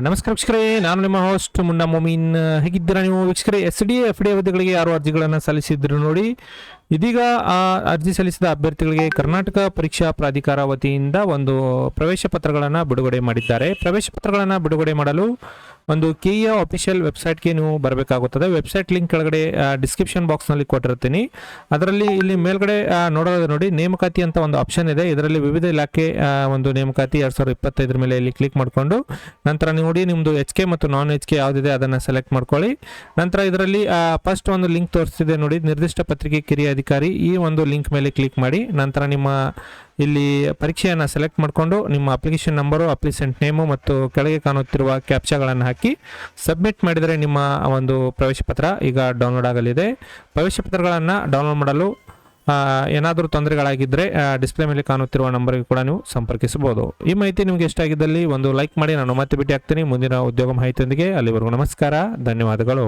ನಮಸ್ಕಾರ ವೀಕ್ಷಕರೇ, ನಾನು ನಿಮ್ಮ ಹೋಸ್ಟ್ ಮುನ್ನಾ ಮೊಮೀನ್. ಹೇಗಿದ್ದೀರಾ ನೀವು ವೀಕ್ಷಕರೇ? SDA ಹುದ್ದೆಗಳಿಗೆ 6 ಅರ್ಜಿಗಳನ್ನು ಸಲ್ಲಿಸಿದ್ರು ನೋಡಿ. ಇದೀಗ ಆ ಅರ್ಜಿ ಸಲ್ಲಿಸಿದ ಅಭ್ಯರ್ಥಿಗಳಿಗೆ ಕರ್ನಾಟಕ ಪರೀಕ್ಷಾ ಪ್ರಾಧಿಕಾರ ವತಿಯಿಂದ ಒಂದು ಪ್ರವೇಶ ಪತ್ರಗಳನ್ನು ಬಿಡುಗಡೆ ಮಾಡಿದ್ದಾರೆ. ಪ್ರವೇಶ ಪತ್ರಗಳನ್ನು ಬಿಡುಗಡೆ ಮಾಡಲು ಒಂದು ಕೆಇಎ ಅಫಿಷಿಯಲ್ ವೆಬ್ಸೈಟ್ಗೆ ನೀವು ಬರಬೇಕಾಗುತ್ತದೆ. ವೆಬ್ಸೈಟ್ ಲಿಂಕ್ ಕೆಳಗಡೆ ಡಿಸ್ಕ್ರಿಪ್ಷನ್ ಬಾಕ್ಸ್ನಲ್ಲಿ ಕೊಟ್ಟಿರ್ತೀನಿ. ಅದರಲ್ಲಿ ಇಲ್ಲಿ ಮೇಲ್ಗಡೆ ನೋಡೋದು ನೋಡಿ, ನೇಮಕಾತಿ ಅಂತ ಒಂದು ಆಪ್ಷನ್ ಇದೆ. ಇದರಲ್ಲಿ ವಿವಿಧ ಇಲಾಖೆ ಒಂದು ನೇಮಕಾತಿ 2025 ಮೇಲೆ ಇಲ್ಲಿ ಕ್ಲಿಕ್ ಮಾಡಿಕೊಂಡು ನಂತರ ನೋಡಿ ನಿಮ್ಮದು HK ಮತ್ತು ನಾನ್ HK ಯಾವುದಿದೆ ಅದನ್ನು ಸೆಲೆಕ್ಟ್ ಮಾಡ್ಕೊಳ್ಳಿ. ನಂತರ ಇದರಲ್ಲಿ ಫಸ್ಟ್ ಒಂದು ಲಿಂಕ್ ತೋರಿಸ್ತಿದೆ ನೋಡಿ, ನಿರ್ದಿಷ್ಟ ಪತ್ರಿಕೆ ಕಿರಿಯ ಅಧಿಕಾರಿ. ಈ ಒಂದು ಲಿಂಕ್ ಮೇಲೆ ಕ್ಲಿಕ್ ಮಾಡಿ ನಂತರ ನಿಮ್ಮ ಇಲ್ಲಿ ಪರೀಕ್ಷೆಯನ್ನು ಸೆಲೆಕ್ಟ್ ಮಾಡಿಕೊಂಡು ನಿಮ್ಮ ಅಪ್ಲಿಕೇಶನ್ ನಂಬರು, ಅಪ್ಲಿಕೆಂಟ್ ನೇಮು ಮತ್ತು ಕೆಳಗೆ ಕಾಣುತ್ತಿರುವ ಕ್ಯಾಪ್ಚಾಗಳನ್ನು ಹಾಕಿ ಸಬ್ಮಿಟ್ ಮಾಡಿದರೆ ನಿಮ್ಮ ಒಂದು ಪ್ರವೇಶ ಪತ್ರ ಈಗ ಡೌನ್ಲೋಡ್ ಆಗಲಿದೆ. ಪ್ರವೇಶ ಪತ್ರಗಳನ್ನು ಡೌನ್ಲೋಡ್ ಮಾಡಲು ಏನಾದರೂ ತೊಂದರೆಗಳಾಗಿದ್ದರೆ ಡಿಸ್ಪ್ಲೇ ಮೇಲೆ ಕಾಣುತ್ತಿರುವ ನಂಬರ್ಗೆ ಕೂಡ ನೀವು ಸಂಪರ್ಕಿಸಬಹುದು. ಈ ಮಾಹಿತಿ ನಿಮಗೆ ಇಷ್ಟ ಆಗಿದ್ದಲ್ಲಿ ಒಂದು ಲೈಕ್ ಮಾಡಿ. ನಾನು ಮತ್ತೆ ಭೇಟಿ ಆಗ್ತೀನಿ ಮುಂದಿನ ಉದ್ಯೋಗ ಮಾಹಿತಿಯೊಂದಿಗೆ. ಅಲ್ಲಿವರೆಗೂ ನಮಸ್ಕಾರ, ಧನ್ಯವಾದಗಳು.